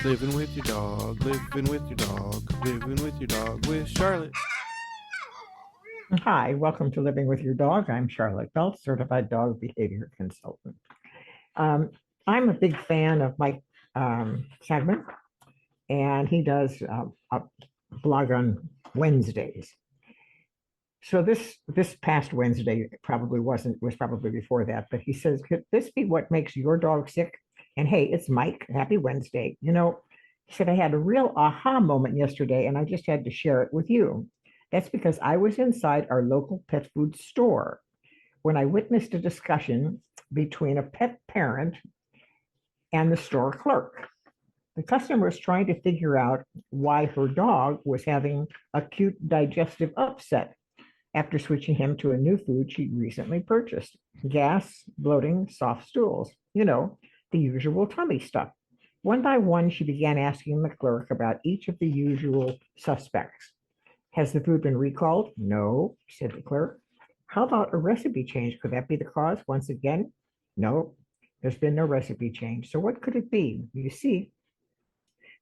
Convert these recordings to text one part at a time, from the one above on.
Living with your dog, living with your dog, living with your dog with Charlotte. Hi, welcome to Living with Your Dog. I'm Charlotte Belt, certified dog behavior consultant. Um, I'm a big fan of Mike Sagman, and he does a blog on Wednesdays. So this past Wednesday probably wasn't was probably before that, but he says, "Could this be what makes your dog sick?" And hey, it's Mike. Happy Wednesday. He said I had a real aha moment yesterday, and I just had to share it with you. That's because I was inside our local pet food store when I witnessed a discussion between a pet parent and the store clerk. The customer was trying to figure out why her dog was having acute digestive upset after switching him to a new food she recently purchased: gas, bloating, soft stools, the usual tummy stuff. One by one, she began asking the clerk about each of the usual suspects. Has the food been recalled? No, said the clerk. How about a recipe change? Could that be the cause once again? No, there's been no recipe change. So what could it be? You see,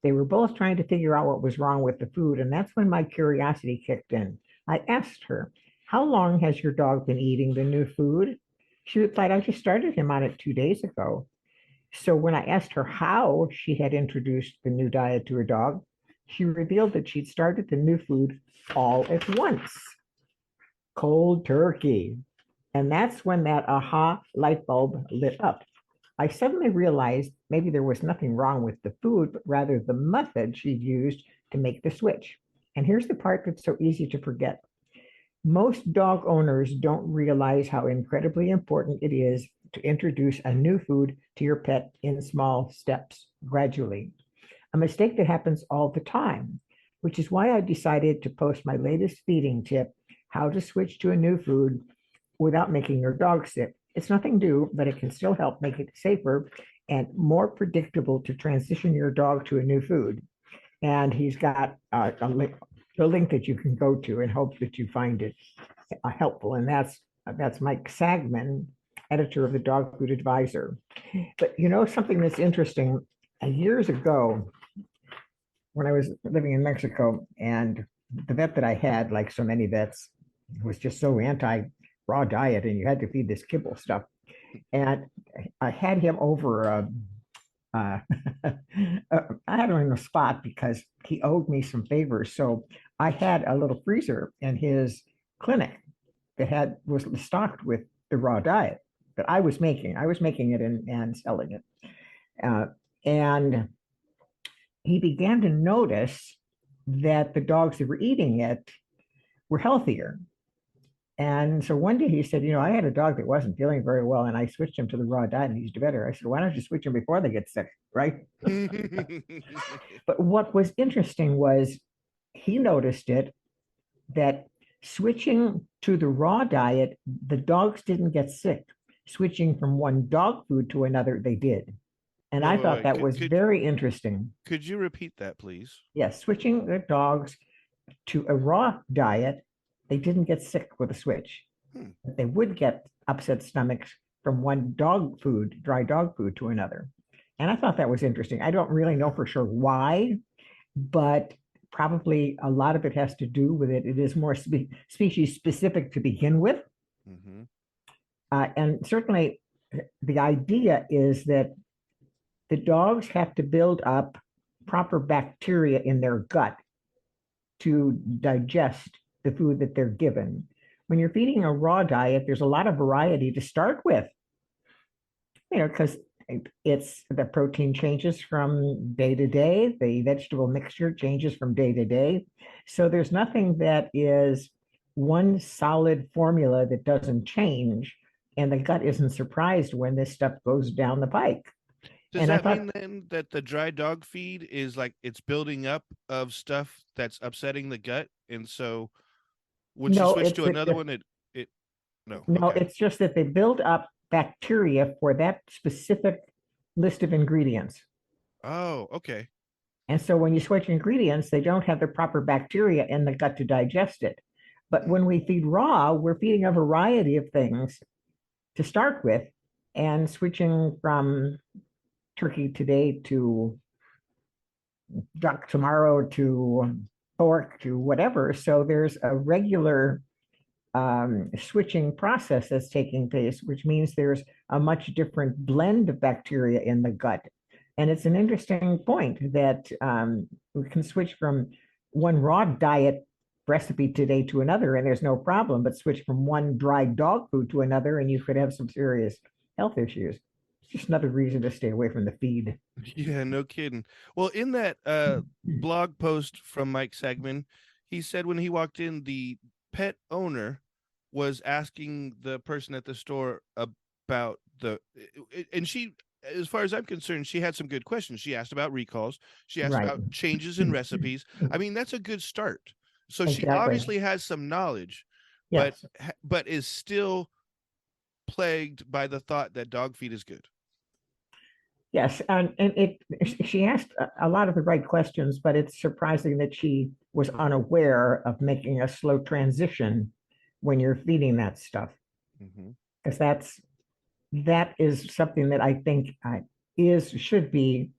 they were both trying to figure out what was wrong with the food, and that's when my curiosity kicked in. I asked her, how long has your dog been eating the new food? She replied, I just started him on it 2 days ago. So when I asked her how she had introduced the new diet to her dog, she revealed that she'd started the new food all at once, cold turkey. And that's when that aha light bulb lit up. I suddenly realized maybe there was nothing wrong with the food, but rather the method she'd used to make the switch. And here's the part that's so easy to forget. Most dog owners don't realize how incredibly important it is to introduce a new food to your pet in small steps, gradually. A mistake that happens all the time, which is why I decided to post my latest feeding tip: how to switch to a new food without making your dog sick. It's nothing new, but it can still help make it safer and more predictable to transition your dog to a new food. And he's got a link that you can go to and hope that you find it helpful. And that's Mike Sagman, editor of the Dog Food Advisor. But something that's interesting. Years ago, when I was living in Mexico, and the vet that I had, like so many vets, was just so anti raw diet, and you had to feed this kibble stuff. And I had him over. Uh, I had him in a spot because he owed me some favors. So I had a little freezer in his clinic that was stocked with the raw diet that I was making. I was making it and selling it. Uh, and he began to notice that the dogs that were eating it were healthier. And so one day he said, I had a dog that wasn't feeling very well, and I switched him to the raw diet and he's better. I said, why don't you switch him before they get sick, right? But what was interesting was he noticed it that switching to the raw diet, the dogs didn't get sick. Switching from one dog food to another, they did. And Wait, I wait, thought wait. that was very interesting. Could you repeat that, please? Yes, switching the dogs to a raw diet, they didn't get sick with a switch. Hmm. They would get upset stomachs from one dog food, dry dog food, to another. And I thought that was interesting. I don't really know for sure why, but probably a lot of it has to do with it. It is more species specific to begin with. Mm-hmm. And certainly the idea is that the dogs have to build up proper bacteria in their gut to digest the food that they're given. When you're feeding a raw diet, there's a lot of variety to start with, because it's the protein changes from day to day, the vegetable mixture changes from day to day. So there's nothing that is one solid formula that doesn't change, and the gut isn't surprised when this stuff goes down the pike. Does And I that thought, mean then that the dry dog feed is like it's building up of stuff that's upsetting the gut, and so when she no, switched it's to it, another one, it no, no, okay. it's just that they build up bacteria for that specific list of ingredients. Oh, okay. And so when you switch ingredients, they don't have the proper bacteria in the gut to digest it. But Hmm. when we feed raw, we're feeding a variety of things to start with, and switching from turkey today to duck tomorrow to pork to whatever. So there's a regular switching process that's taking place, which means there's a much different blend of bacteria in the gut. And it's an interesting point that we can switch from one raw diet recipe today to another, and there's no problem, but switch from one dry dog food to another, and you could have some serious health issues. It's just another reason to stay away from the feed. Yeah, no kidding. Well, in that blog post from Mike Sagman, he said when he walked in, the pet owner was asking the person at the store about and she, as far as I'm concerned, she had some good questions. She asked about recalls. She asked Right. about changes in recipes. I mean, that's a good start. So she Exactly. obviously has some knowledge, but Yes. but is still plagued by the thought that dog feed is good. Yes, and she asked a lot of the right questions, but it's surprising that she was unaware of making a slow transition when you're feeding that stuff, Mm-hmm. because that is something that I think should be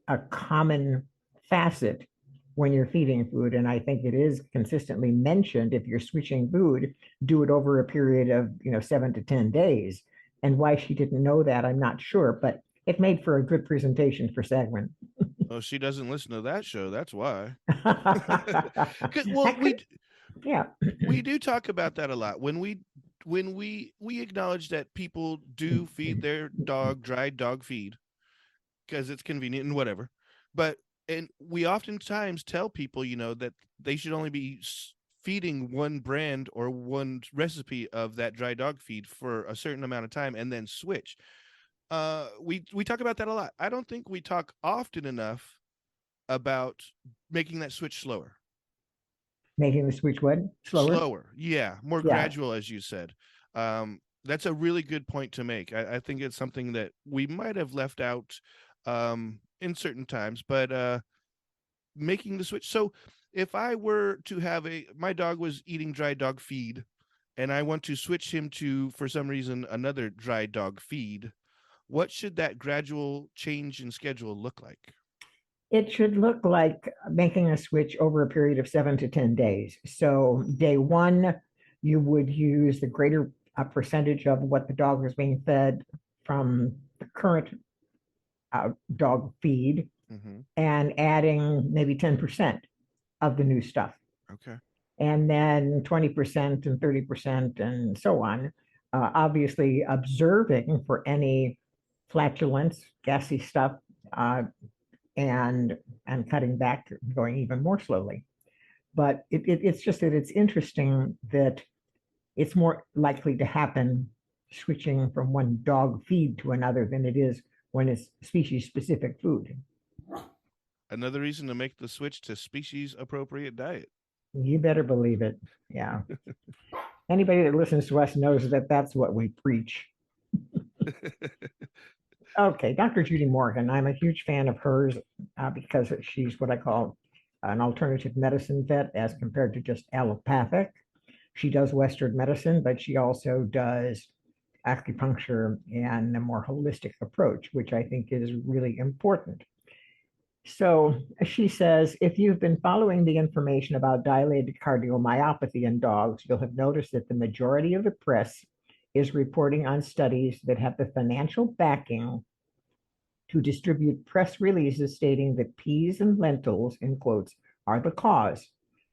a common facet when you're feeding food, and I think it is consistently mentioned. If you're switching food, do it over a period of 7 to 10 days. And why she didn't know that, I'm not sure, but it made for a good presentation for Sagman. Oh, she doesn't listen to that show. That's why. Well, That could, yeah, we do talk about that a lot when we acknowledge that people do feed their dog dried dog feed because it's convenient and whatever, but and we oftentimes tell people that they should only be feeding one brand or one recipe of that dry dog feed for a certain amount of time and then switch. We talk about that a lot. I don't think we talk often enough about making that switch slower. making the switch what slower. Slower, yeah, more Yeah, gradual, as you said. That's a really good point to make. I think it's something that we might have left out in certain times, but making the switch. So if I were to have my dog was eating dry dog feed and I want to switch him to, for some reason, another dry dog feed, what should that gradual change in schedule look like? it should look like making a switch over a period of 7 to 10 days. So day one, you would use the greater percentage of what the dog was being fed from the current dog feed, Mm-hmm. and adding maybe 10% of the new stuff, Okay. and then 20% and 30% and so on. Obviously, observing for any flatulence, gassy stuff, uh, and cutting back, going even more slowly. But it's just that it's interesting that it's more likely to happen switching from one dog feed to another than it is when it's species specific food. Another reason to make the switch to species appropriate diet. You better believe it. Yeah. Anybody that listens to us knows that that's what we preach. Okay, Dr. Judy Morgan. I'm a huge fan of hers because she's what I call an alternative medicine vet as compared to just allopathic. She does Western medicine, but she also does acupuncture and a more holistic approach, which I think is really important. So she says, if you've been following the information about dilated cardiomyopathy in dogs, you'll have noticed that the majority of the press is reporting on studies that have the financial backing to distribute press releases stating that peas and lentils, in quotes, are the cause.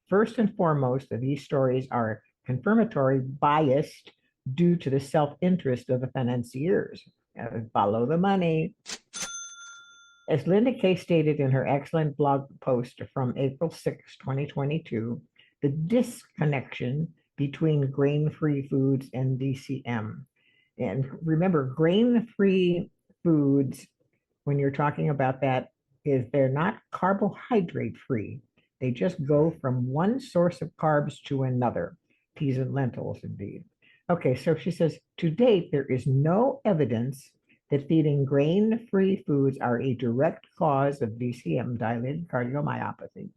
First and foremost, these stories are confirmatory biased due to the self-interest of the financiers. Follow the money. As Linda Kay stated in her excellent blog post from April 6, 2022, the disconnection between grain-free foods and DCM. And remember, grain-free foods, when you're talking about that, is they're not carbohydrate free. They just go from one source of carbs to another. Peas and lentils, indeed. Okay, so she says, to date, there is no evidence that feeding grain-free foods are a direct cause of DCM, dilated cardiomyopathy,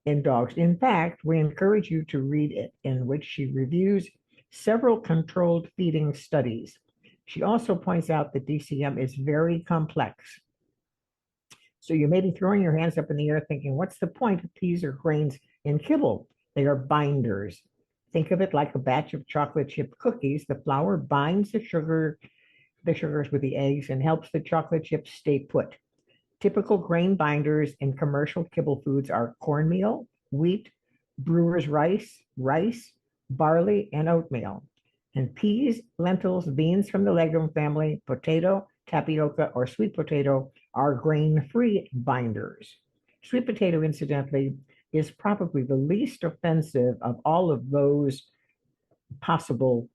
in dogs. In fact, we encourage you to read it, in which she reviews several controlled feeding studies. She also points out that DCM is very complex. So you may be throwing your hands up in the air thinking, what's the point of peas or grains in kibble? They are binders. Think of it like a batch of chocolate chip cookies. The flour binds the sugars with the eggs and helps the chocolate chips stay put. Typical grain binders in commercial kibble foods are cornmeal, wheat, brewer's rice, barley, and oatmeal. And peas, lentils, beans from the legume family, potato, tapioca, or sweet potato are grain-free binders. Sweet potato, incidentally, is probably the least offensive of all of those possible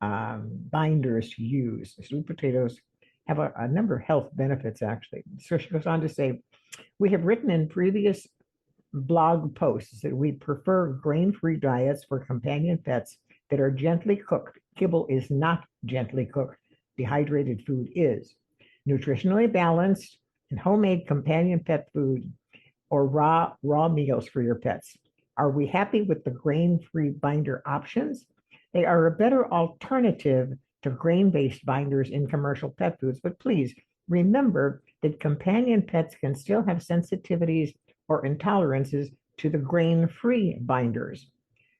binders to use. Sweet potatoes have a number of health benefits, actually. So she goes on to say, we have written in previous blog posts that we prefer grain-free diets for companion pets that are gently cooked. Kibble is not gently cooked. Dehydrated food is. Nutritionally balanced and homemade companion pet food or raw meals for your pets. Are we happy with the grain-free binder options? They are a better alternative to grain-based binders in commercial pet foods, but please remember that companion pets can still have sensitivities or intolerances to the grain-free binders.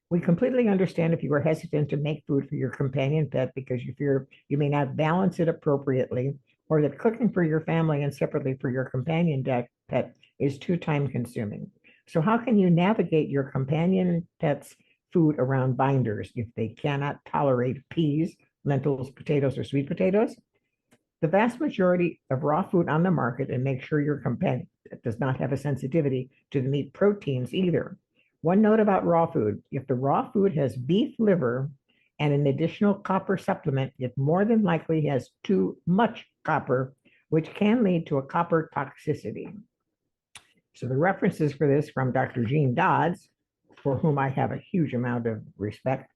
We completely understand if you are hesitant to make food for your companion pet because you fear you may not balance it appropriately, or that cooking for your family and separately for your companion pet is too time consuming. So how can you navigate your companion pet's food around binders if they cannot tolerate peas, lentils, potatoes, or sweet potatoes? The vast majority of raw food on the market, and make sure your companion does not have a sensitivity to the meat proteins either. One note about raw food, if the raw food has beef liver and an additional copper supplement, it more than likely has too much copper, which can lead to a copper toxicity. So the references for this from Dr. Jean Dodds, for whom I have a huge amount of respect,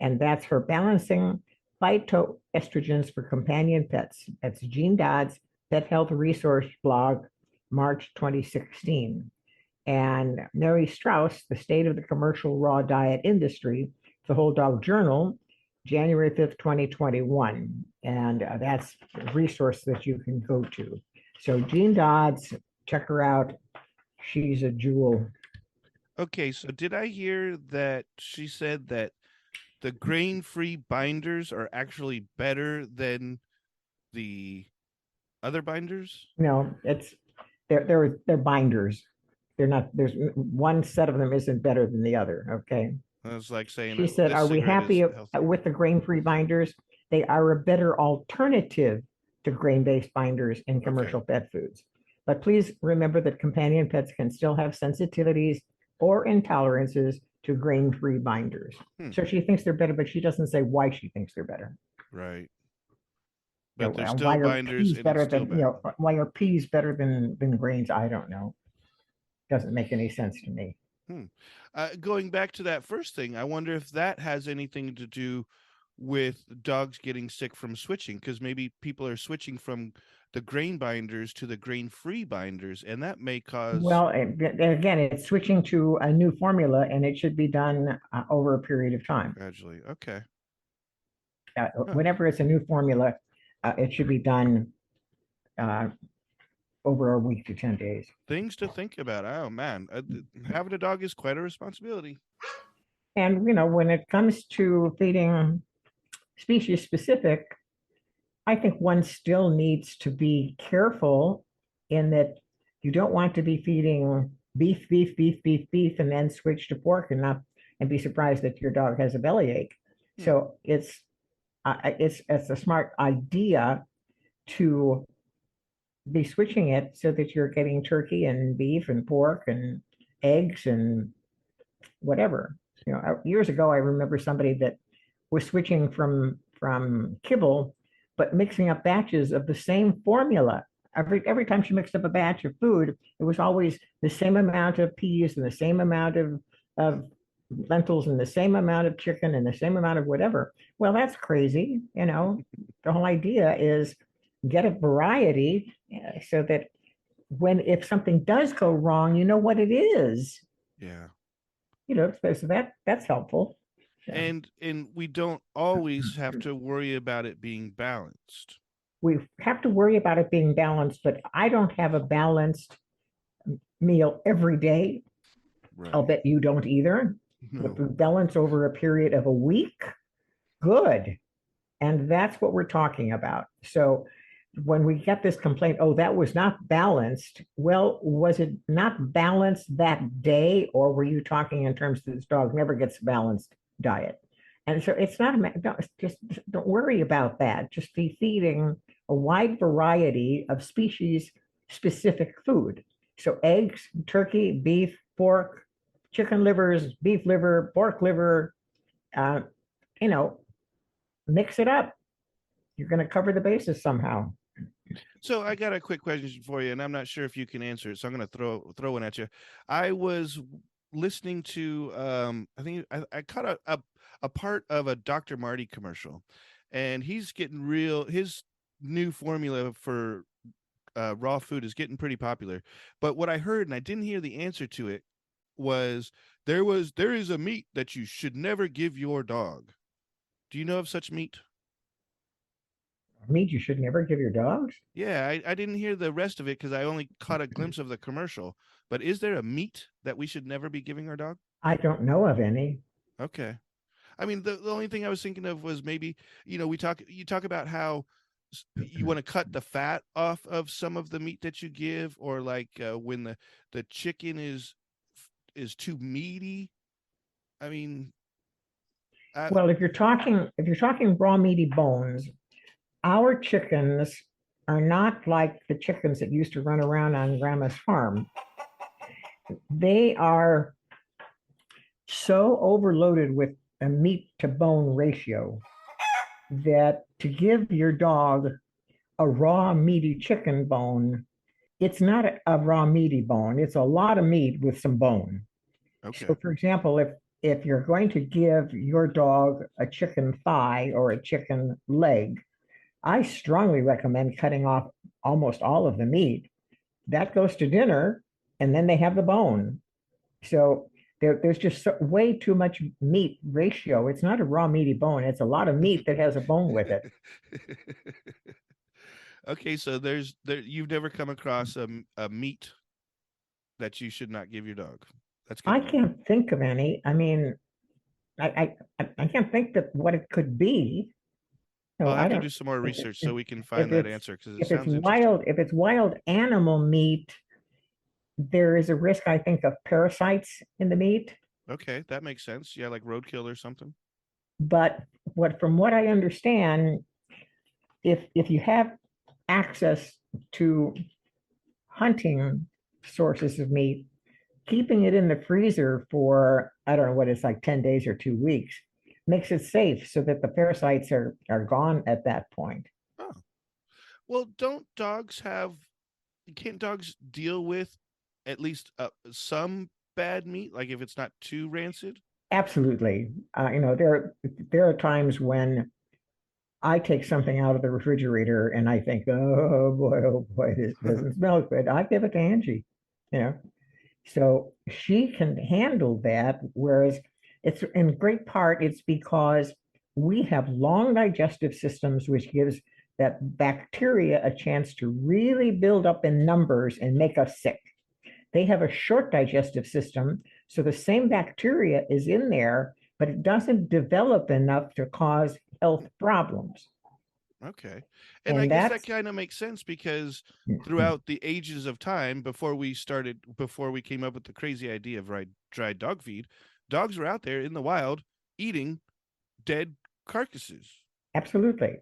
and that's her Balancing Phytoestrogens for Companion Pets. That's Jean Dodds, Pet Health Resource blog, March 2016. And Mary Strauss, The State of the Commercial Raw Diet Industry, The Whole Dog Journal, January 5th, 2021. And that's a resource that you can go to. So Jean Dodds, check her out. She's a jewel. Okay, so did I hear that she said that the grain-free binders are actually better than the other binders? No, they're binders. They're not, there's one set of them isn't better than the other. Okay. It's like saying She that said, this are we cigarette is happy healthier. with the grain-free binders? They are a better alternative to grain-based binders in commercial pet foods. But please remember that companion pets can still have sensitivities or intolerances to grain-free binders. So she thinks they're better, but she doesn't say why she thinks they're better. Right. You But know, they're still why are binders peas and it's better still than, bad. why are peas better than grains? I don't know. Doesn't make any sense to me. Going back to that first thing, I wonder if that has anything to do with dogs getting sick from switching, because maybe people are switching from the grain binders to the grain-free binders, and that may cause Well, again, it's switching to a new formula and it should be done over a period of time. gradually. Okay. Whenever it's a new formula, it should be done over a week to 10 days. Things to think about. Oh man, having a dog is quite a responsibility. And, when it comes to feeding species specific, I think one still needs to be careful in that you don't want to be feeding beef, beef, beef, beef, beef, and then switch to pork and be surprised that your dog has a bellyache. So it's a smart idea to be switching it so that you're getting turkey and beef and pork and eggs and whatever. Years ago, I remember somebody that was switching from kibble, but mixing up batches of the same formula. Every time she mixed up a batch of food, it was always the same amount of peas and the same amount of lentils and the same amount of chicken and the same amount of whatever. Well, that's crazy. The whole idea is get a variety so that if something does go wrong, you know what it is. Yeah. So that's helpful. And we don't always have to worry about it being balanced. we have to worry about it being balanced, but I don't have a balanced meal every day. I'll Right. bet you don't either. With the No. balance over a period of a week, good. And that's what we're talking about. So when we get this complaint, oh, that was not balanced. Well, was it not balanced that day, or were you talking in terms that this dog never gets a balanced diet? And so it's not just don't worry about that. Just be feeding a wide variety of species specific food. So eggs, turkey, beef, pork, chicken livers, beef liver, pork liver, uh, you know, mix it up. You're going to cover the bases somehow. So I got a quick question for you, and I'm not sure if you can answer it. So I'm going to throw one at you. I was listening to I think I caught a part of a Dr. Marty commercial, and he's getting real. His new formula for raw food is getting pretty popular. But what I heard, and I didn't hear the answer to it, was there is a meat that you should never give your dog. Do you know of such meat? Meat you should never give your dogs? Yeah, I didn't hear the rest of it because I only caught a glimpse of the commercial. But is there a meat that we should never be giving our dog? I don't know of any. Okay. I mean, the only thing I was thinking of was maybe, you talk about how you want to cut the fat off of some of the meat that you give, or like when the chicken is too meaty. I mean, I, Well, if you're talking raw meaty bones, our chickens are not like the chickens that used to run around on grandma's farm. They are so overloaded with a meat to bone ratio that to give your dog a raw meaty chicken bone, it's not a raw meaty bone. It's a lot of meat with some bone. So, okay. for example, if you're going to give your dog a chicken thigh or a chicken leg, I strongly recommend cutting off almost all of the meat. That goes to dinner, and then they have the bone. So there's just way too much meat ratio. It's not a raw meaty bone. It's a lot of meat that has a bone with it. Okay, so there you've never come across a meat that you should not give your dog. That's good I to know. can't think of any. I mean, I can't think that what it could be. No, I'll I have to don't. do some more If, research so we can if find that it's answer because it if it's sounds interesting. wild animal meat, there is a risk, I think, of parasites in the meat. Okay, that makes sense. Yeah, like roadkill or something. But from what I understand, if you have access to hunting sources of meat, keeping it in the freezer for, I don't know what it's like, 10 days or 2 weeks makes it safe so that the parasites are gone at that point. Oh, well, don't dogs have? Can't dogs deal with at least some bad meat, like if it's not too rancid? Absolutely. There are times when I take something out of the refrigerator and I think, oh boy, this doesn't smell good. I give it to Angie, you know. So she can handle that, whereas it's in great part, it's because we have long digestive systems, which gives that bacteria a chance to really build up in numbers and make us sick. They have a short digestive system, so the same bacteria is in there, but it doesn't develop enough to cause health problems. Okay. And I And guess that that's kind of makes sense because throughout the ages of time before we came up with the crazy idea of dried dog feed, dogs were out there in the wild eating dead carcasses. absolutely.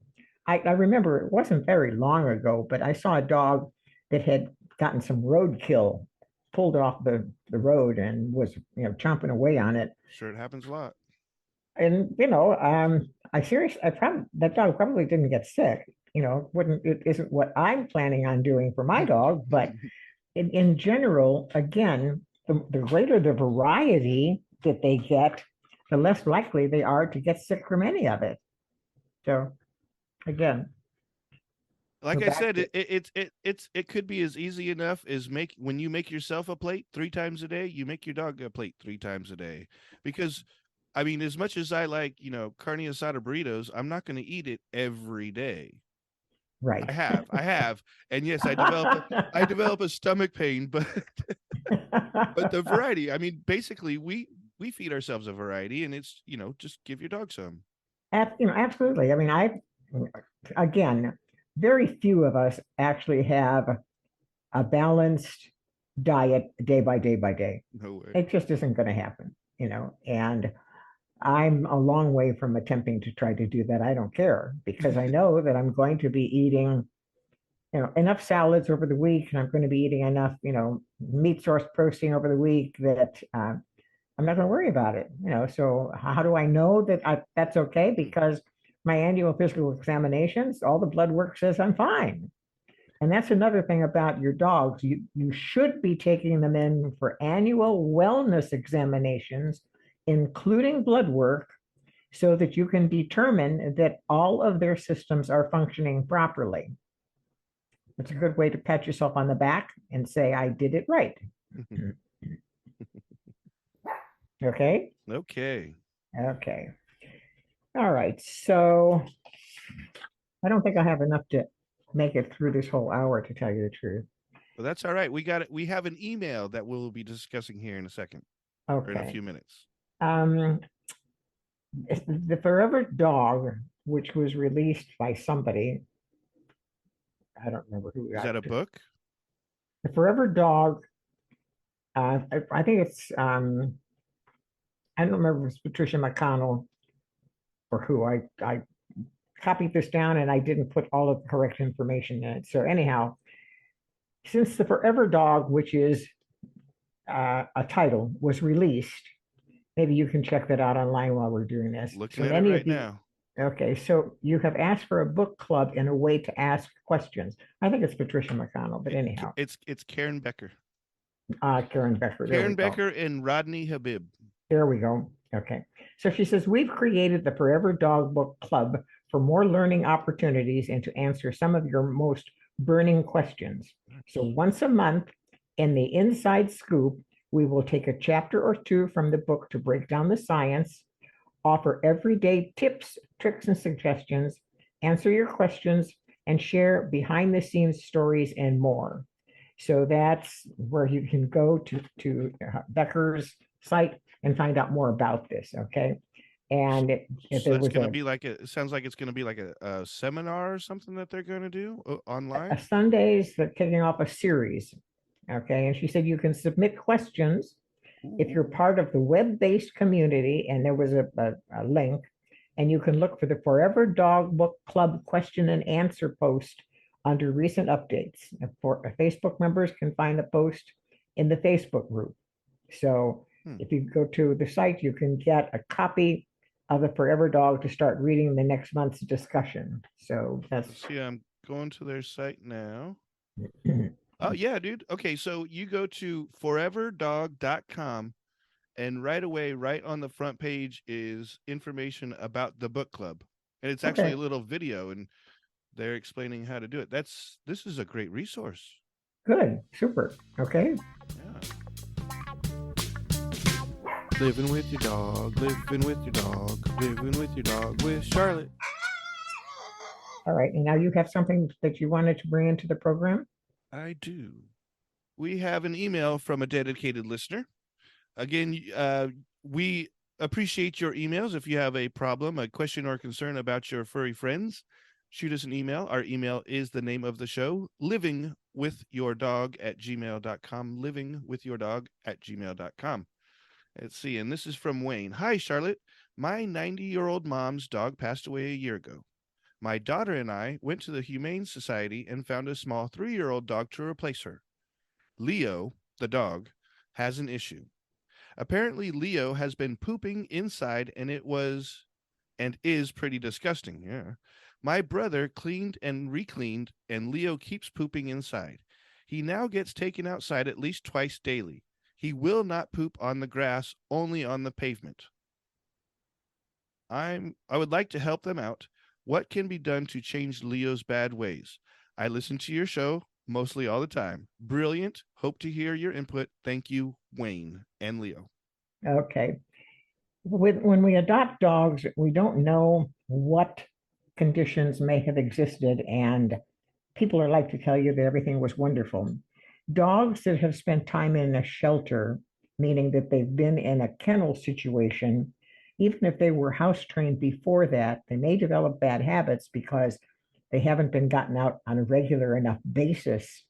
I remember it wasn't very long ago, but I saw a dog that had gotten some roadkill pulled off the road and was, chomping away on it. Sure, it happens a lot. And I probably that dog probably didn't get sick. Wouldn't it isn't what I'm planning on doing for my dog, but in general, again, the greater the variety that they get, the less likely they are to get sick from any of it. So again, we're Like I back said, to it could be as easy enough as when you make yourself a plate 3 times a day, you make your dog a plate 3 times a day. Because I mean, as much as I like, carne asada burritos, I'm not going to eat it every day. Right. I have, and yes, I develop a stomach pain, but the variety. I mean, basically, we feed ourselves a variety, and it's just give your dog some. Absolutely. I mean, again, very few of us actually have a balanced diet day by day by day. No way. It just isn't going to happen, and I'm a long way from attempting to try to do that. I don't care because I know that I'm going to be eating, enough salads over the week, and I'm going to be eating enough, meat source protein over the week that I'm not going to worry about it. So how do I know that that's okay? Because my annual physical examinations, all the blood work says I'm fine. And that's another thing about your dogs. You should be taking them in for annual wellness examinations, including blood work, so that you can determine that all of their systems are functioning properly. It's a good way to pat yourself on the back and say, I did it right. Okay? Okay. Okay. All right. So I don't think I have enough to make it through this whole hour, to tell you the truth. Well, that's all right. We got it. We have an email that we'll be discussing here in a second, or in a Okay. few minutes. Um, the Forever Dog, which was released by somebody, I don't remember who. Is that a book? The Forever Dog. I think it's. I don't remember if it's Patricia McConnell or who. I copied this down and I didn't put all of the correct information in it. So anyhow, since the Forever Dog, which is a title, was released, maybe you can check that out online while we're doing this. Looking So at it many right of you, now. okay, so you have asked for a book club in a way to ask questions. I think it's Patricia McConnell, but anyhow, It's Karen Becker. Karen Becker. There we Karen go. Becker and Rodney Habib. There we go. Okay. So she says, we've created the Forever Dog Book Club for more learning opportunities and to answer some of your most burning questions. So once a month in the Inside Scoop, we will take a chapter or two from the book to break down the science, offer everyday tips, tricks, and suggestions, answer your questions, and share behind the scenes stories and more. So that's where you can go to Becker's site and find out more about this. Okay. And if So there that's was going to be like it sounds like it's going to be like a seminar or something that they're going to do online. Sundays, they're kicking off a series. Okay. And she said you can submit questions if you're part of the web-based community, and there was a link, and you can look for the Forever Dog Book Club question and answer post under recent updates. For Facebook members can find the post in the Facebook group. So if you go to the site, you can get a copy of the Forever Dog to start reading the next month's discussion. So that's. See, I'm going to their site now. Oh yeah, dude. Okay, so you go to foreverdog.com, and right away, right on the front page is information about the book club. And it's actually a little video, and they're explaining how to do it. This is a great resource. Good. Super. Okay. Yeah. Living with your dog, living with your dog, living with your dog with Charlotte. All right. And now you have something that you wanted to bring into the program? I do. We have an email from a dedicated listener. Again, we appreciate your emails. If you have a problem, a question, or concern about your furry friends, shoot us an email. Our email is the name of the show, livingwithyourdog@gmail.com, livingwithyourdog@gmail.com. Let's see. And this is from Wayne. Hi, Charlotte. My 90-year-old mom's dog passed away a year ago. My daughter and I went to the Humane Society and found a small 3-year-old dog to replace her. Leo, the dog, has an issue. Apparently, Leo has been pooping inside, and is pretty disgusting. Yeah. My brother cleaned and recleaned, and Leo keeps pooping inside. He now gets taken outside at least twice daily. He will not poop on the grass, only on the pavement. I would like to help them out. What can be done to change Leo's bad ways? I listen to your show mostly all the time. Brilliant. Hope to hear your input. Thank you, Wayne and Leo. Okay. When we adopt dogs, we don't know what conditions may have existed and people are like to tell you that everything was wonderful. Dogs that have spent time in a shelter, meaning that they've been in a kennel situation, even if they were house trained before that, they may develop bad habits because they haven't been gotten out on a regular enough basis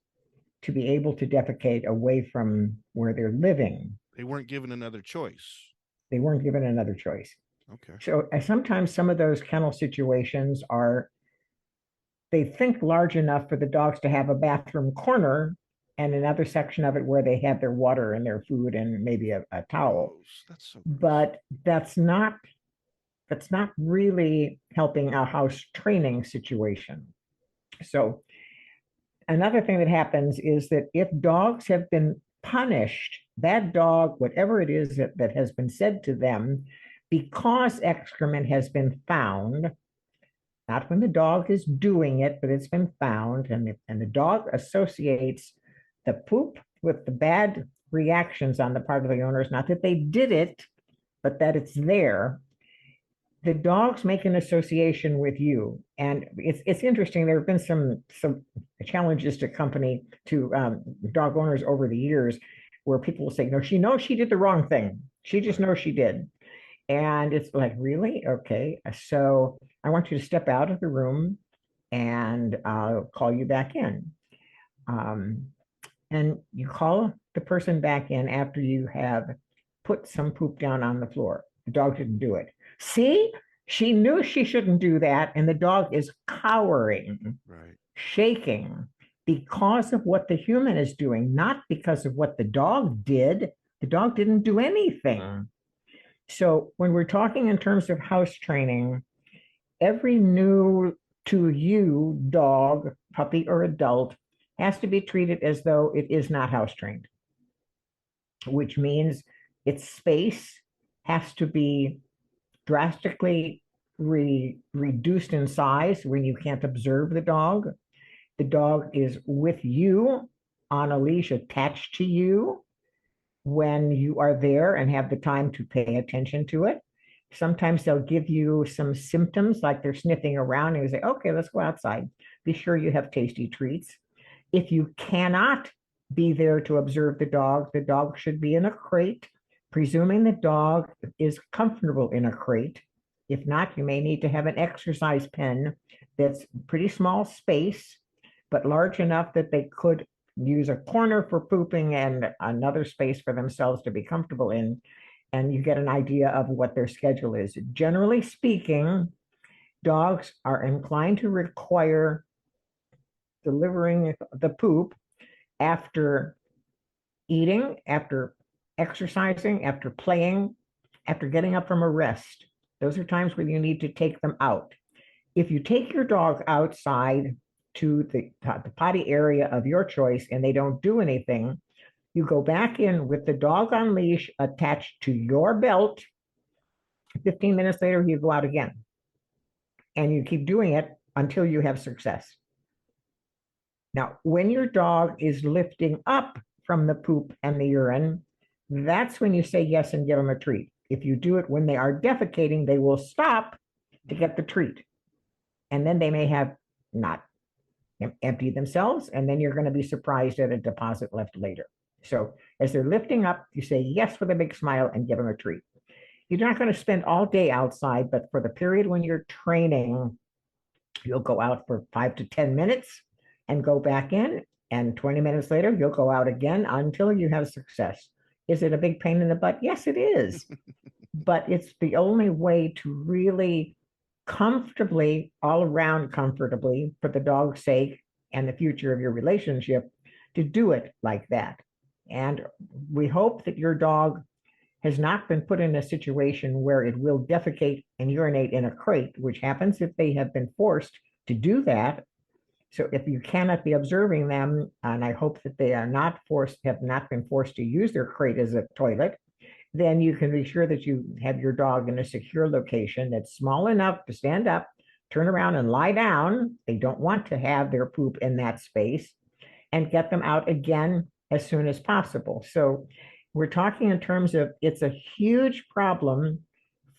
to be able to defecate away from where they're living. They weren't given another choice. They weren't given another choice. Okay. So sometimes some of those kennel situations are, they think large enough for the dogs to have a bathroom corner and another section of it where they have their water and their food and maybe a towel. Gross. That's so gross. But that's not really helping a house training situation. So another thing that happens is that if dogs have been punished, that dog, whatever it is that has been said to them, because excrement has been found, not when the dog is doing it, but it's been found, and the dog associates the poop with the bad reactions on the part of the owners, not that they did it, but that it's there. The dogs make an association with you, and it's interesting. There have been some challenges to dog owners over the years, where people will say, "No, she knows she did the wrong thing. She just knows she did," and it's like, really? Okay, so I want you to step out of the room, and I'll call you back in. Um, and you call the person back in after you have put some poop down on the floor. The dog didn't do it. See, she knew she shouldn't do that, and the dog is cowering, Right. shaking because of what the human is doing, not because of what the dog did. The dog didn't do anything. So when we're talking in terms of house training, every new to you dog, puppy or adult, has to be treated as though it is not house trained, which means its space has to be drastically reduced in size when you can't observe the dog. The dog is with you on a leash attached to you when you are there and have the time to pay attention to it. Sometimes they'll give you some symptoms like they're sniffing around and you say, okay, let's go outside. Be sure you have tasty treats. If you cannot be there to observe the dog should be in a crate, presuming the dog is comfortable in a crate. If not, you may need to have an exercise pen that's pretty small space, but large enough that they could use a corner for pooping and another space for themselves to be comfortable in. And you get an idea of what their schedule is. Generally speaking, dogs are inclined to require delivering the poop after eating, after exercising, after playing, after getting up from a rest. Those are times when you need to take them out. If you take your dog outside to the potty area of your choice and they don't do anything, you go back in with the dog on leash attached to your belt. 15 minutes later, you go out again. And you keep doing it until you have success. Now, when your dog is lifting up from the poop and the urine, that's when you say yes and give them a treat. If you do it when they are defecating, they will stop to get the treat. And then they may have not emptied themselves, and then you're going to be surprised at a deposit left later. So as they're lifting up, you say yes with a big smile and give them a treat. You're not going to spend all day outside, but for the period when you're training, you'll go out for 5 to 10 minutes and go back in. And 20 minutes later, you'll go out again until you have success. Is it a big pain in the butt? Yes, it is. But it's the only way to really comfortably, all around comfortably, for the dog's sake and the future of your relationship, to do it like that. And we hope that your dog has not been put in a situation where it will defecate and urinate in a crate, which happens if they have been forced to do that. So if you cannot be observing them, and I hope that they are not forced, have not been forced to use their crate as a toilet, then you can be sure that you have your dog in a secure location that's small enough to stand up, turn around and lie down. They don't want to have their poop in that space, and get them out again as soon as possible. So we're talking in terms of, it's a huge problem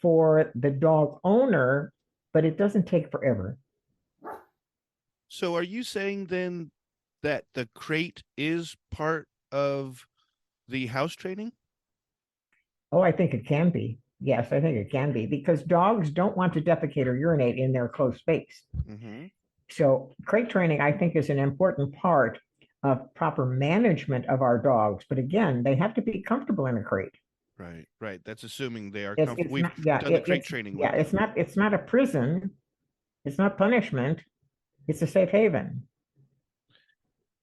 for the dog owner, but it doesn't take forever. So are you saying then that the crate is part of the house training? Oh, I think it can be. Yes, I think it can be because dogs don't want to defecate or urinate in their closed space. Mm-hmm. So crate training, I think, is an important part of proper management of our dogs. But again, they have to be comfortable in a crate. Right, right. That's assuming they are It's comfortable. it's We've not yeah, done the crate training with them. it's not a prison, it's not punishment, it's a safe haven.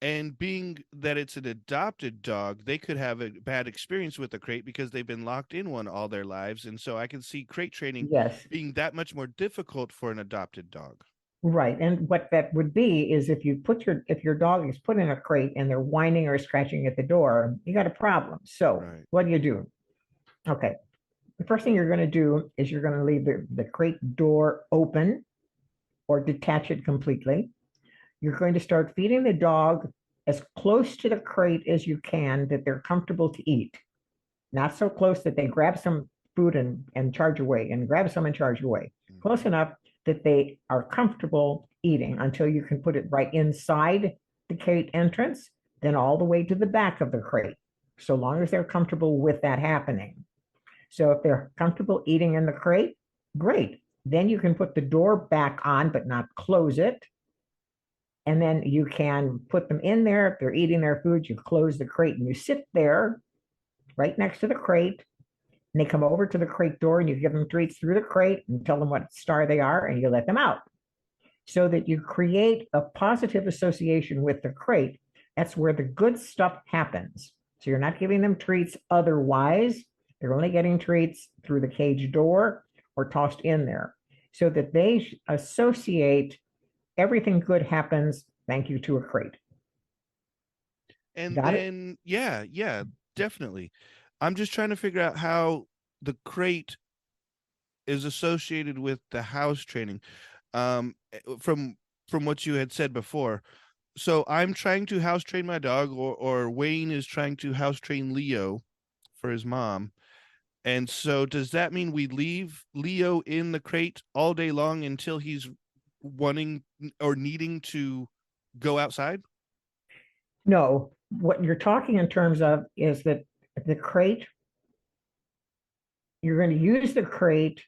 And being that it's an adopted dog, they could have a bad experience with the crate because they've been locked in one all their lives. And so I can see crate training Yes, being that much more difficult for an adopted dog. right. And what that would be is if your dog is put in a crate and they're whining or scratching at the door, you got a problem. So Right. what do you do? Okay. The first thing you're going to do is you're going to leave the crate door open or detach it completely. You're going to start feeding the dog as close to the crate as you can that they're comfortable to eat. Not so close that they grab some food and charge away and grab some and charge away. Close Mm-hmm. enough that they are comfortable eating until you can put it right inside the crate entrance, then all the way to the back of the crate, so long as they're comfortable with that happening. So if they're comfortable eating in the crate, great. Then you can put the door back on, but not close it. And then you can put them in there. If they're eating their food, you close the crate and you sit there right next to the crate. And they come over to the crate door and you give them treats through the crate and tell them what star they are and you let them out so that you create a positive association with the crate. That's where the good stuff happens. So you're not giving them treats otherwise. They're only getting treats through the cage door or tossed in there so that they associate everything good happens. Thank you to a crate. And Got it? then, yeah, yeah, definitely. I'm just trying to figure out how the crate is associated with the house training. From what you had said before. So I'm trying to house train my dog, or Wayne is trying to house train Leo for his mom. And so does that mean we leave Leo in the crate all day long until he's wanting or needing to go outside? No, what you're talking in terms of is that the crate, you're going to use the crate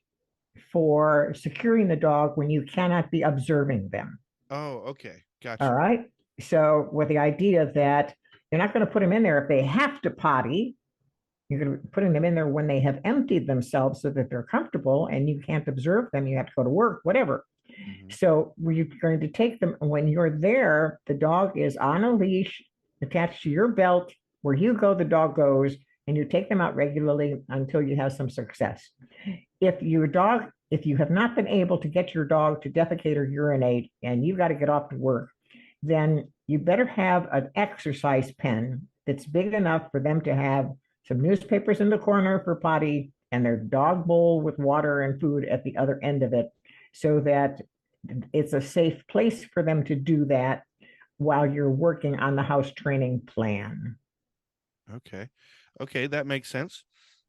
for securing the dog when you cannot be observing them. Oh, okay. All Gotcha. right. So, with the idea that you're not going to put them in there if they have to potty, you're going to be putting them in there when they have emptied themselves so that they're comfortable and you can't observe them. You have to go to work, whatever. Hmm. So, you're going to take them when you're there, the dog is on a leash attached to your belt. Where you go, the dog goes, and you take them out regularly until you have some success. If you have not been able to get your dog to defecate or urinate and you've got to get off to work, then you better have an exercise pen that's big enough for them to have some newspapers in the corner for potty and their dog bowl with water and food at the other end of it so that it's a safe place for them to do that while you're working on the house training plan. Okay. Okay, that makes sense.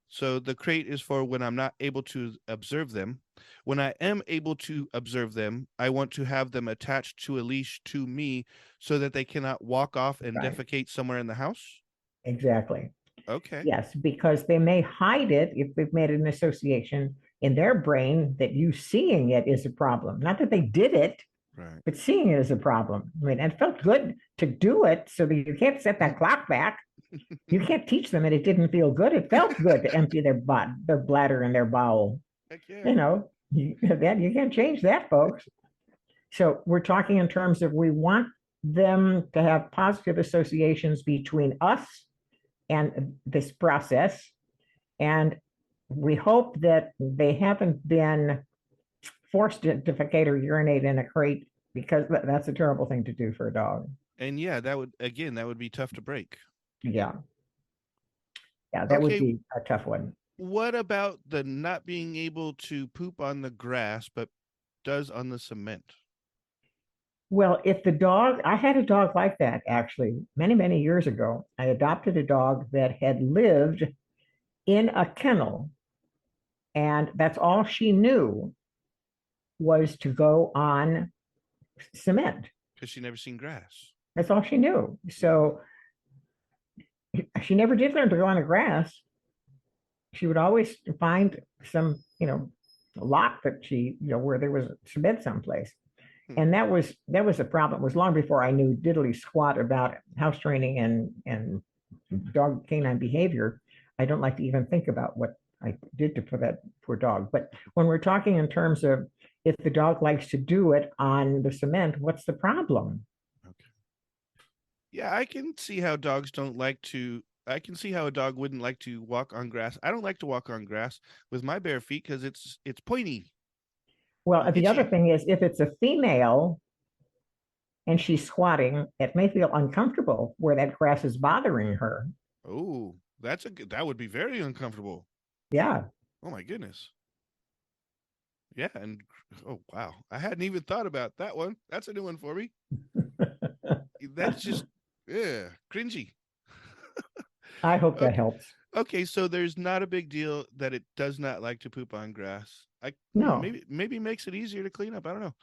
So the crate is for when I'm not able to observe them. When I am able to observe them, I want to have them attached to a leash to me so that they cannot walk off and Right. defecate somewhere in the house. Exactly. Okay. Yes, because they may hide it if they've made an association in their brain that you seeing it is a problem. Not that they did it, Right. but seeing it is a problem. I mean, it felt good to do it so that you can't set that clock back. You can't teach them that it didn't feel good. It felt good to empty their bladder and their bowel. Heck yeah. You can't change that, folks. So we're talking in terms of we want them to have positive associations between us and this process. And we hope that they haven't been forced to defecate or urinate in a crate because that's a terrible thing to do for a dog. And yeah, that would be tough to break. Yeah. Yeah, that would Okay, be a tough one. what about the not being able to poop on the grass but does on the cement? Well, if the dog, I had a dog like that actually many, many years ago. I adopted a dog that had lived in a kennel, and that's all she knew was to go on cement. because she never seen grass. That's all she knew. So she never did learn to go on the grass. She would always find some, lot that where there was cement someplace. Hmm. And that was a problem. It was long before I knew diddly squat about house training and dog canine behavior. I don't like to even think about what I did for that poor dog. But when we're talking in terms of if the dog likes to do it on the cement, what's the problem? Okay. Yeah, I can see how dogs don't like to. I can see how a dog wouldn't like to walk on grass. I don't like to walk on grass with my bare feet because it's pointy Well, and the other itchy. thing is if it's a female and she's squatting, it may feel uncomfortable where that grass is bothering her. Oh, that would be very uncomfortable. Yeah. Oh my goodness. Yeah, and oh wow, I hadn't even thought about that one. That's a new one for me. That's just yeah, cringy. I hope that Okay, helps. okay, so there's not a big deal that it does not like to poop on grass. No, maybe makes it easier to clean up. I don't know.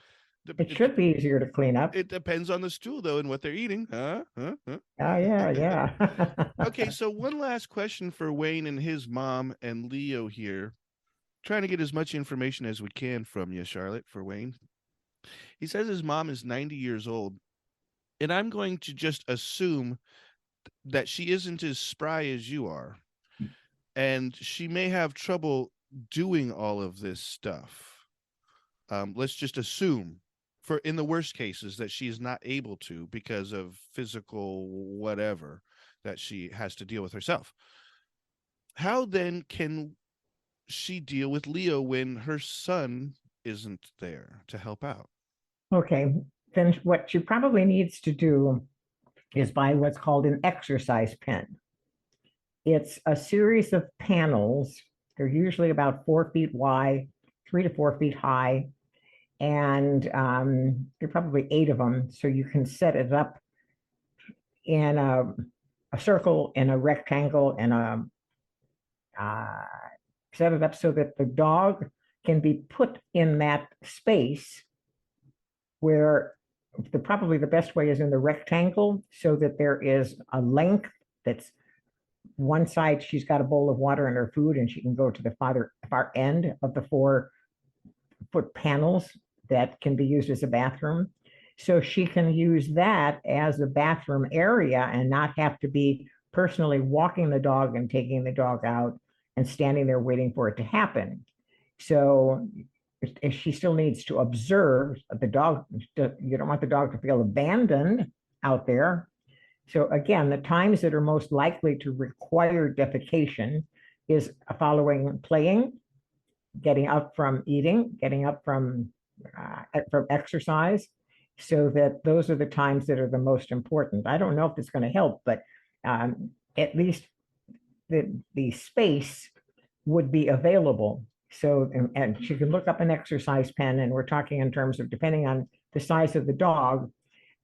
it should be easier to clean up. It depends on the stool though and what they're eating. Huh? Oh, yeah, Okay, yeah. so one last question for Wayne and his mom and Leo here. Trying to get as much information as we can from you, Charlotte, for Wayne. He says his mom is 90 years old, and I'm going to just assume that she isn't as spry as you are, and she may have trouble doing all of this stuff. Let's just assume, for in the worst cases, that she is not able to because of physical whatever that she has to deal with herself. How then can she deal with Leo when her son isn't there to help out? Okay, then what she probably needs to do is buy what's called an exercise pen. It's a series of panels. They're usually about 4 feet wide, 3 to 4 feet high, and there are probably eight of them. So you can set it up in a circle, in a rectangle, and uh, set it up so that the dog can be put in that space where probably the best way is in the rectangle so that there is a length that's one side she's got a bowl of water and her food and she can go to the far end of the 4 foot panels that can be used as a bathroom. So she can use that as a bathroom area and not have to be personally walking the dog and taking the dog out and standing there waiting for it to happen. So if she still needs to observe the dog, you don't want the dog to feel abandoned out there. So again, the times that are most likely to require defecation is following playing, getting up from eating, getting up from exercise, so that those are the times that are the most important. I don't know if it's going to help, but at least the space would be available. So, and she can look up an exercise pen, and we're talking in terms of depending on the size of the dog,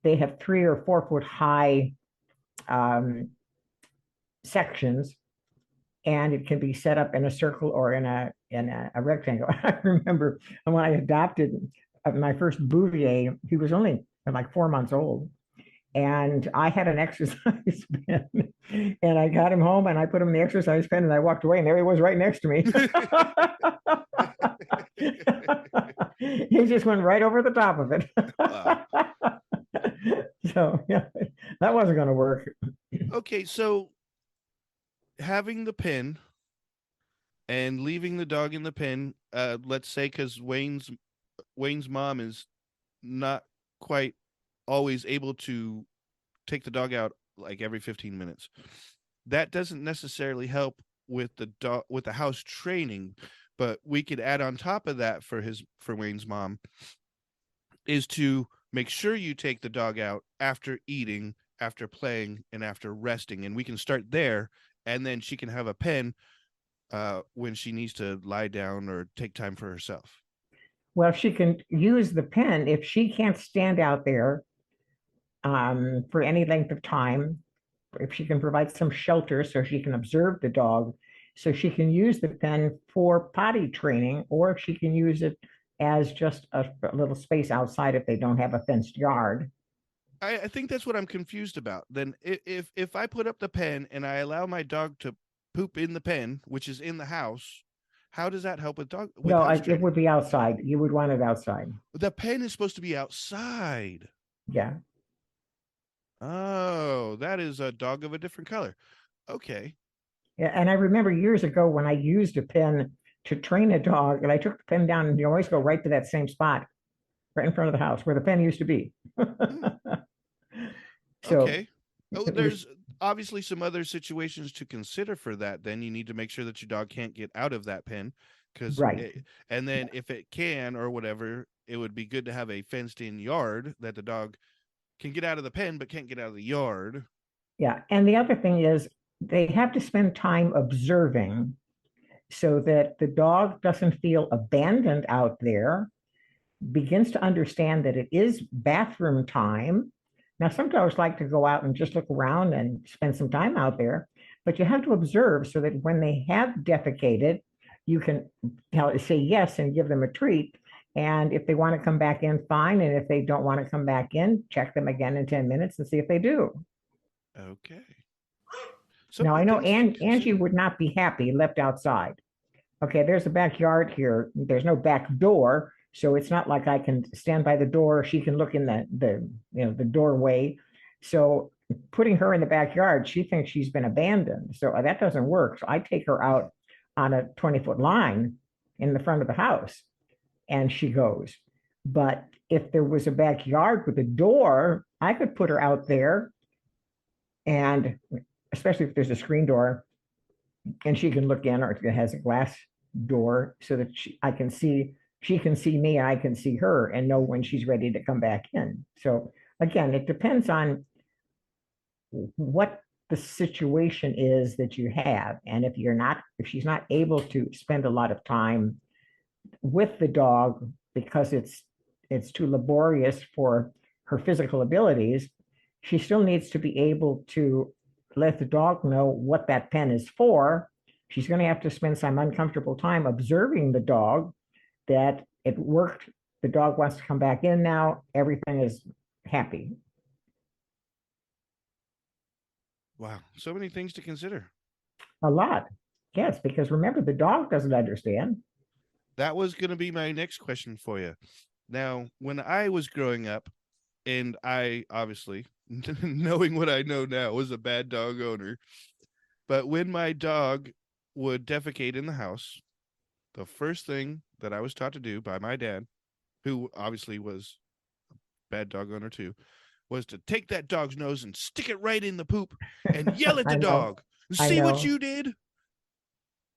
they have 3 or 4 foot high sections, and it can be set up in a circle or in a rectangle. I remember when I adopted my first Bouvier, he was only like 4 months old, and I had an exercise pen, and I got him home, and I put him in the exercise pen, and I walked away, and there he was right next to me. He just went right over the top of it. Wow. So yeah, that wasn't going to work. Okay, so having the pen and leaving the dog in the pen, let's say because Wayne's mom is not quite always able to take the dog out like every 15 minutes. That doesn't necessarily help with the house training, but we could add on top of that for Wayne's mom is to make sure you take the dog out after eating, after playing, and after resting, and we can start there, and then she can have a pen when she needs to lie down or take time for herself. Well, she can use the pen if she can't stand out there for any length of time. If she can provide some shelter so she can observe the dog, so she can use the pen for potty training, or if she can use it as just a little space outside if they don't have a fenced yard. I think that's what I'm confused about. Then if I put up the pen and I allow my dog to poop in the pen, which is in the house, how does that help with dog with No, house it training? would be outside. You would want it outside. The pen is supposed to be outside. Yeah. Oh, that is a dog of a different color. Okay. Yeah, and I remember years ago when I used a pen to train a dog, and I took the pen down, and you always go right to that same spot, right in front of the house where the pen used to be. Hmm. So Okay. Oh, it was there's obviously some other situations to consider for that. Then you need to make sure that your dog can't get out of that pen, because right. and then if it can or whatever, it would be good to have a fenced-in yard that the dog can get out of the pen but can't get out of the yard. Yeah. And the other thing is they have to spend time observing so that the dog doesn't feel abandoned out there, begins to understand that it is bathroom time. Now, some dogs like to go out and just look around and spend some time out there, but you have to observe so that when they have defecated, you can say yes and give them a treat. And if they want to come back in, fine. And if they don't want to come back in, check them again in 10 minutes and see if they do. Okay. So Now, many I know things to Angie consider. would not be happy left outside. Okay, there's a backyard here. There's no back door, so it's not like I can stand by the door. She can look in the doorway. So putting her in the backyard, she thinks she's been abandoned. So that doesn't work. So I take her Hmm. out on a 20-foot line in the front of the house, and she goes. But if there was a backyard with a door, I could put her out there, and especially if there's a screen door, and she can look in, or it has a glass door so that I can see, she can see me, I can see her and know when she's ready to come back in. So again, it depends on what the situation is that you have. And if she's not able to spend a lot of time with the dog because it's too laborious for her physical abilities, she still needs to be able to let the dog know what that pen is for. She's going to have to spend some uncomfortable time observing the dog, that it worked. The dog wants to come back in now. Everything is happy. Wow. So many things to consider. A lot. Yes, because remember, the dog doesn't understand. That was going to be my next question for you. Now, when I was growing up, and I obviously, knowing what I know now, was a bad dog owner, but when my dog would defecate in the house, the first thing that I was taught to do by my dad, who obviously was a bad dog owner too, was to take that dog's nose and stick it right in the poop and yell at the I know. dog. I See what know. you did?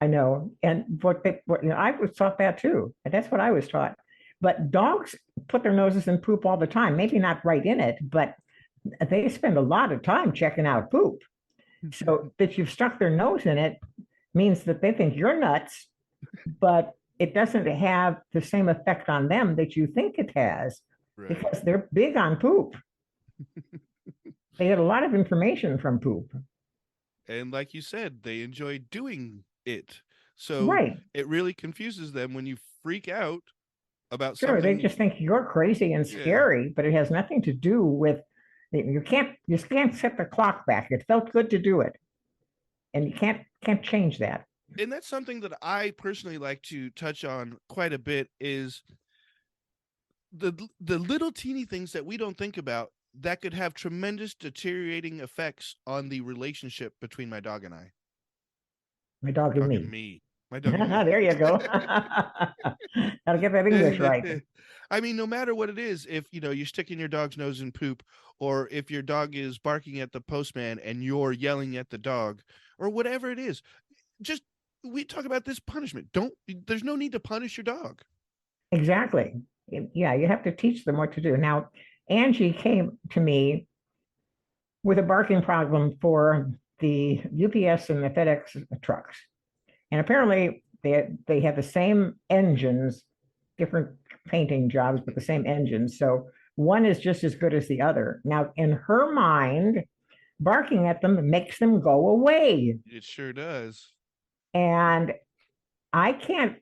I know. And I was taught that too. And that's what I was taught. But dogs put their noses in poop all the time. Maybe not right in it, but they spend a lot of time checking out poop. So that you've stuck their nose in it means that they think you're nuts, but it doesn't have the same effect on them that you think it has, Right. because they're big on poop. They get a lot of information from poop. And like you said, they enjoy doing it. So Right. it really confuses them when you freak out about Sure. They something. just think you're crazy and Yeah. scary, but it has nothing to do with, you can't set the clock back. It felt good to do it. And you can't change that. And that's something that I personally like to touch on quite a bit is the little teeny things that we don't think about that could have tremendous deteriorating effects on the relationship between my dog and I. My dog and Dog and me. me. My dog and me. There you go. Gotta get that English right. I mean, no matter what it is, if you're sticking your dog's nose in poop, or if your dog is barking at the postman and you're yelling at the dog, or whatever it is, just we talk about this punishment. Don't There's no need to punish your dog. Exactly. Yeah, you have to teach them what to do. Now, Angie came to me with a barking problem for the UPS and the FedEx trucks. And apparently they have the same engines, different painting jobs, but the same engines. So one is just as good as the other. Now, in her mind, barking at them makes them go away. It sure does. And I can't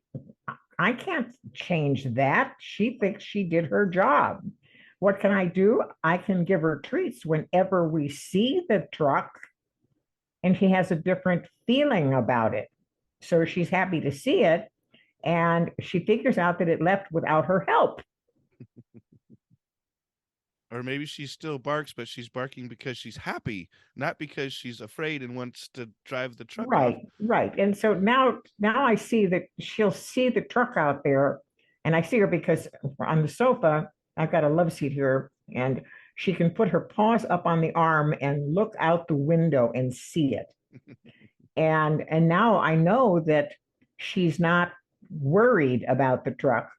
I can't change that. She thinks she did her job. what can I do? I can give her treats whenever we see the truck, and she has a different feeling about it. So she's happy to see it, and she figures out that it left without her help. Or maybe she still barks, but she's barking because she's happy, not because she's afraid and wants to drive the truck off. Right, right. And so now I see that she'll see the truck out there, and I see her because on the sofa, I've got a love seat here, and she can put her paws up on the arm and look out the window and see it. And now I know that she's not worried about the truck.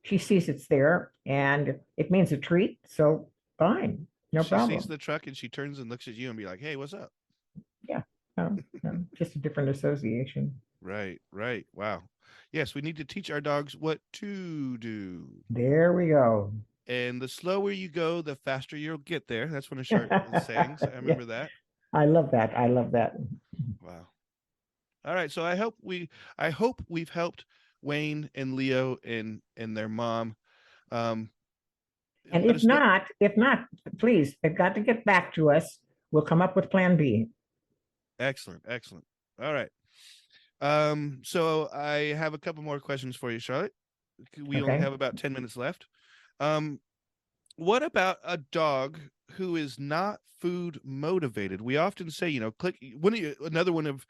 She sees it's there and it means a treat. So fine, no She sees problem. the truck and she turns and looks at you and be like, "Hey, what's up?" Yeah, no, no, just a different association. Right, right. Wow. Yes, we need to teach our dogs what to do. There we go. And the slower you go, the faster you'll get there. That's one of Charlotte's sayings. I Yeah, remember that. I love that. I love that. Wow. All right. So I hope we've helped Wayne and Leo and their mom. Um, And let us know. if not, please, they've got to get back to us. We'll come up with plan B. Excellent, excellent. All right. So I have a couple more questions for you, Charlotte. We only Okay. have about 10 minutes left. Um, what about a dog who is not food motivated? We often say, click another one of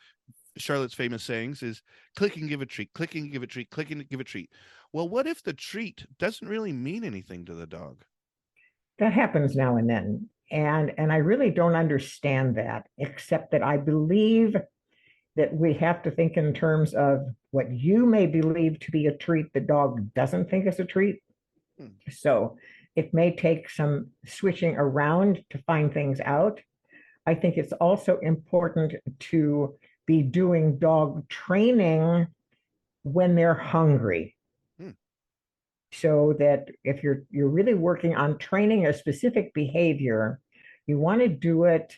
Charlotte's famous sayings is click and give a treat, click and give a treat, click and give a treat. Well, what if the treat doesn't really mean anything to the dog? That happens now and then. And I really don't understand that, except that I believe that we have to think in terms of what you may believe to be a treat the dog doesn't think is a treat. Hmm. So it may take some switching around to find things out. I think it's also important to be doing dog training when they're hungry. Hmm. So that if you're really working on training a specific behavior, you want to do it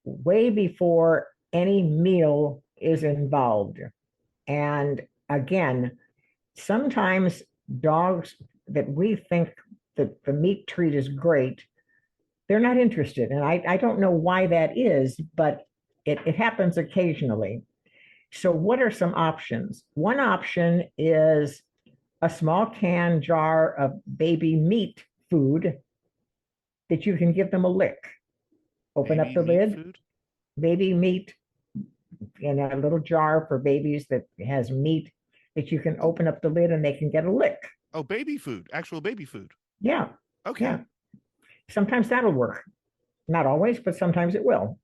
way before any meal is involved. And again, sometimes dogs that we think that the meat treat is great, they're not interested. And I don't know why that is, but it happens occasionally. So, what are some options? One option is a small can jar of baby meat food that you can give them a lick. Open up Baby the meat lid, food? baby meat in a little jar for babies that has meat that you can Oh, open up the lid and they can get a lick. oh, baby food, actual baby food. Yeah, Okay. yeah. Sometimes that'll work. Not always, but sometimes it will.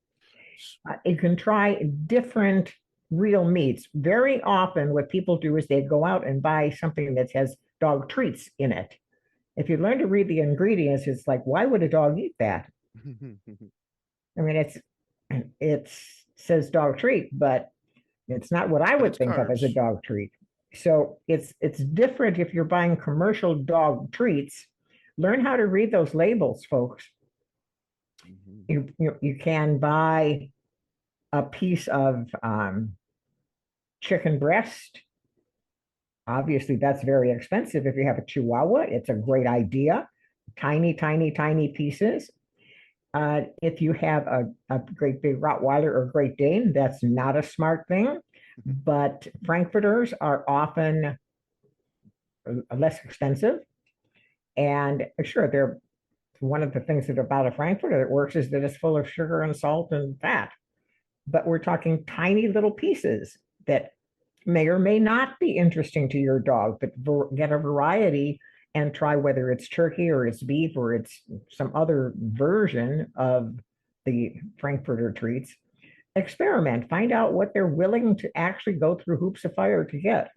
You can try different real meats. Very often, what people do is they go out and buy something that has dog treats in it. If you learn to read the ingredients, it's like, why would a dog eat that? I mean, it says dog treat, but it's not what I But would it's think of as a carbs. dog treat. So it's different if you're buying commercial dog treats. Learn how to read those labels, folks. Mhm. You can buy a piece of chicken breast. Obviously, that's very expensive. If you have a Chihuahua, it's a great idea. Tiny, tiny, tiny pieces. If you have a great big Rottweiler or Great Dane, that's not a smart thing. But Frankfurters are often less expensive. And sure, they're one of the things that about a Frankfurter that works is that it's full of sugar and salt and fat. But we're talking tiny little pieces that may or may not be interesting to your dog, but get a variety and try whether it's turkey or it's beef or it's some other version of the Frankfurter treats. Experiment, find out what they're willing to actually go through hoops of fire to get.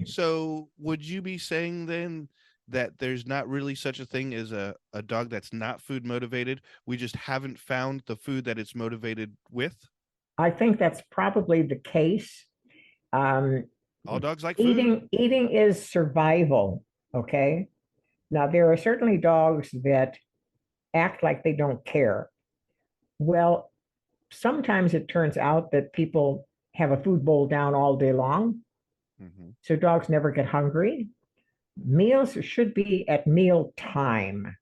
So would you be saying then that there's not really such a thing as a dog that's not food motivated? We just haven't found the food that it's motivated with? I think that's probably the case. Um, All dogs like food? eating is survival. Okay. Now there are certainly dogs that act like they don't care. Well, sometimes it turns out that people have a food bowl down all day long, Hmm. so dogs never get hungry. meals should be at meal time.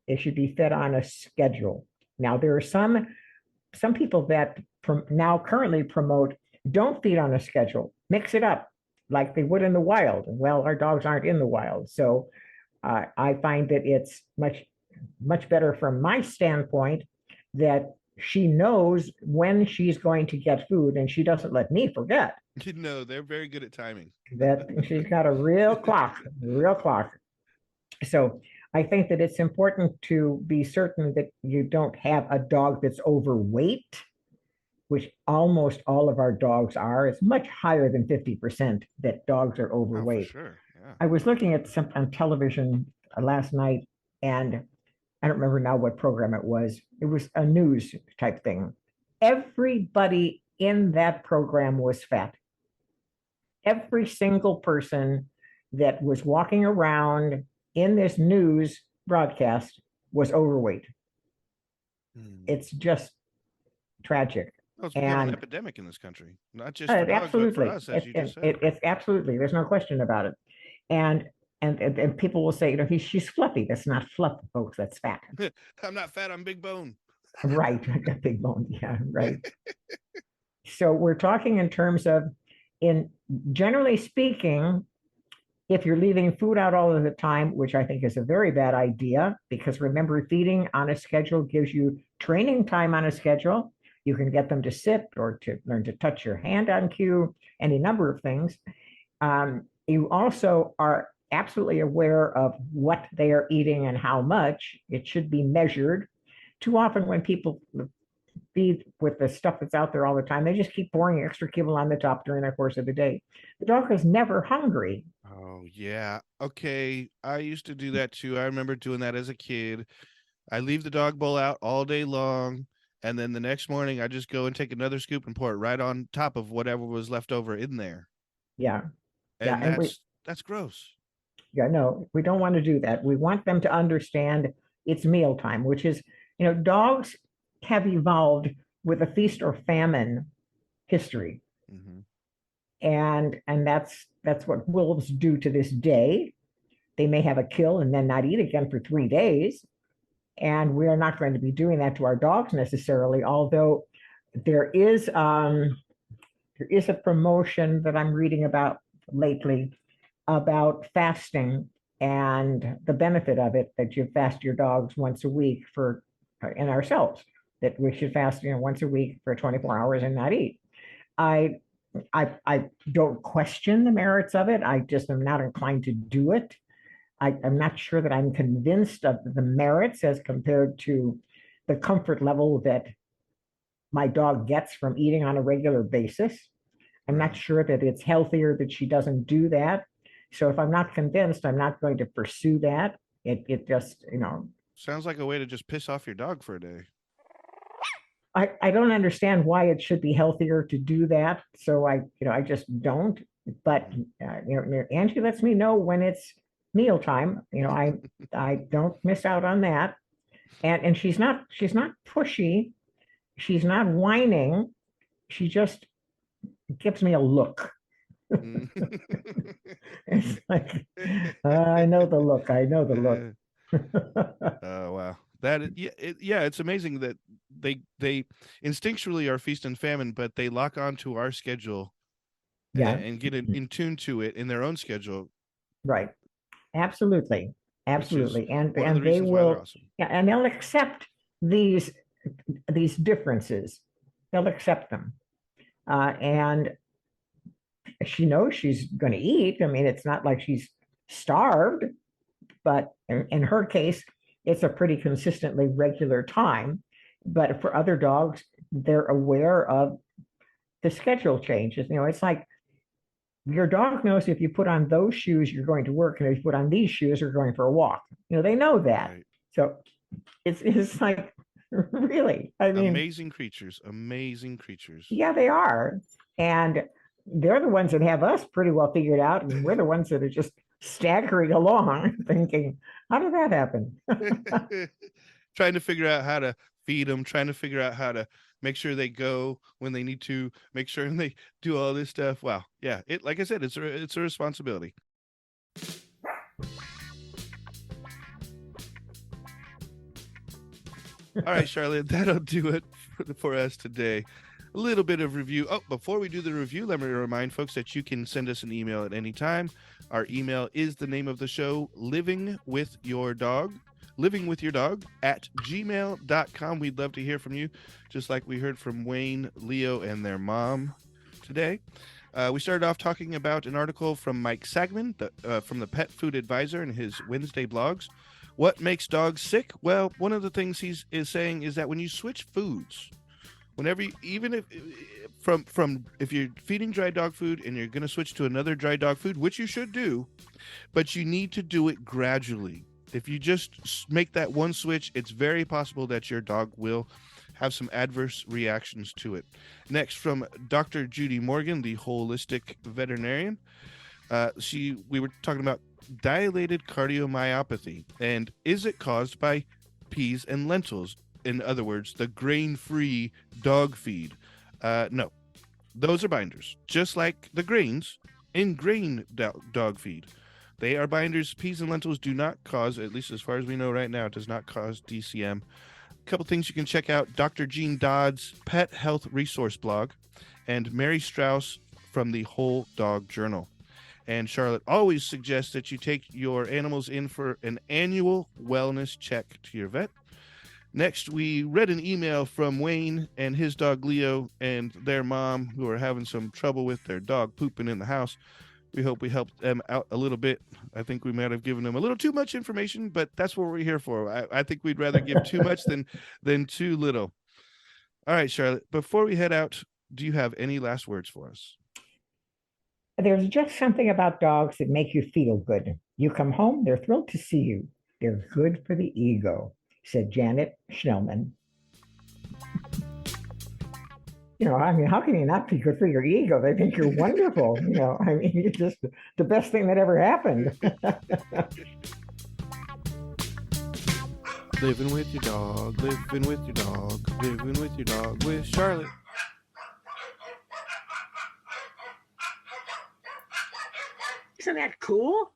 They should be fed on a schedule. Now, there are some people that now currently promote don't feed on a schedule, mix it up like they would in the wild. Well, our dogs aren't in the wild. So I find that it's much better from my standpoint that she knows when she's going to get food and she doesn't let me forget No, they're very good at timing. that she's got a real clock, real clock. So I think that it's important to be certain that you don't have a dog that's overweight, which almost all of our dogs are. It's much higher than 50% that dogs are Oh, for overweight. sure. Yeah. I was looking at some on television last night, and I don't remember now what program it was. It was a news type thing. Everybody in that program was fat. Every single person that was walking around in this news broadcast was overweight. It's just tragic. Oh, it's become an And epidemic in this country, not just for dogs, but for absolutely, us, as you just said. it's absolutely, there's no question about it. And and people will say, she's fluffy. That's not fluff, folks. That's fat. I'm not fat. I'm big bone. Right. Big bone. Yeah. Right. So we're talking in terms of, in generally speaking, if you're leaving food out all of the time, which I think is a very bad idea, because remember, feeding on a schedule gives you training time on a schedule. You can get them to sit or to learn to touch your hand on cue, any number of things. You also are absolutely aware of what they are eating and how much. It should be measured. Too often when people feed with the stuff that's out there all the time, they just keep pouring extra kibble on the top during the course of the day. The dog is never hungry. Oh, yeah. Okay. I used to do that too. I remember doing that as a kid. I leave the dog bowl out all day long. And then the next morning, I just go and take another scoop and pour it right on top of whatever was left over in there. Yeah. And Yeah. And that's gross. yeah, no, we don't want to do that. We want them to understand it's mealtime, which is, dogs have evolved with a feast or famine history. Mm-hmm. And that's what wolves do to this day. They may have a kill and then not eat again for 3 days. And we are not going to be doing that to our dogs necessarily, although there is a promotion that I'm reading about lately about fasting and the benefit of it, that you fast your dogs once a week and ourselves, that we should fast once a week for 24 hours and not eat. I don't question the merits of it. I just am not inclined to do it. I'm not sure that I'm convinced of the merits as compared to the comfort level that my dog gets from eating on a regular basis. I'm not sure that it's healthier that she doesn't do that. So if I'm not convinced, I'm not going to pursue that. It just, sounds like a way to just piss off your dog for a day. I don't understand why it should be healthier to do that. So I just don't. But Angie lets me know when it's mealtime. I don't miss out on that. And she's not pushy. She's not whining. She just gives me a look. It's like, I know the look. I know the look. Oh, wow. It's amazing that they instinctually are feast and famine, but they lock onto our schedule and get in tune to it in their own schedule. Right. Absolutely. Absolutely. And they will, awesome. Yeah, and they'll accept these differences. They'll accept them. And she knows she's going to eat. I mean, it's not like she's starved, but in her case, it's a pretty consistently regular time. But for other dogs, they're aware of the schedule changes. It's like your dog knows if you put on those shoes, you're going to work, and if you put on these shoes, you're going for a walk. They know that. Right. So it's like, really, I mean, amazing creatures. Yeah, they are. And they're the ones that have us pretty well figured out. And we're the ones that are just staggering along thinking, how did that happen? Trying to figure out how to feed them, trying to figure out how to make sure they go when they need to, make sure they do all this stuff. Wow. Yeah. Like I said, it's a responsibility. All right, Charlotte, that'll do it for us today. A little bit of review. Oh, before we do the review, let me remind folks that you can send us an email at any time. Our email is the name of the show, livingwithyourdog at gmail.com. We'd love to hear from you, just like we heard from Wayne, Leo, and their mom today. We started off talking about an article from Mike Sagman from the Pet Food Advisor in his Wednesday blogs. What makes dogs sick? Well, one of the things he is saying is that when you switch foods, whenever you, even if if you're feeding dry dog food and you're going to switch to another dry dog food, which you should do, but you need to do it gradually. If you just make that one switch, it's very possible that your dog will have some adverse reactions to it. Next, from Dr. Judy Morgan, the holistic veterinarian. We were talking about dilated cardiomyopathy, and is it caused by peas and lentils? In other words, the grain-free dog feed. No, those are binders, just like the grains in grain dog feed. They are binders. Peas and lentils do not cause, at least as far as we know right now, it does not cause DCM. A couple things you can check out: Dr. Gene Dodd's Pet Health Resource blog, and Mary Strauss from the Whole Dog Journal. And Charlotte always suggests that you take your animals in for an annual wellness check to your vet. Next, we read an email from Wayne and his dog Leo and their mom, who are having some trouble with their dog pooping in the house. We hope we helped them out a little bit. I think we might have given them a little too much information, but that's what we're here for. I think we'd rather give too much than too little. All right, Charlotte, before we head out, do you have any last words for us? There's just something about dogs that make you feel good. You come home, they're thrilled to see you. They're good for the ego, said Janet Schnellman. I mean, how can you not be good for your ego? They think you're wonderful. I mean, you're just the best thing that ever happened. Living with your dog, living with your dog, living with your dog with Charlotte. Isn't that cool?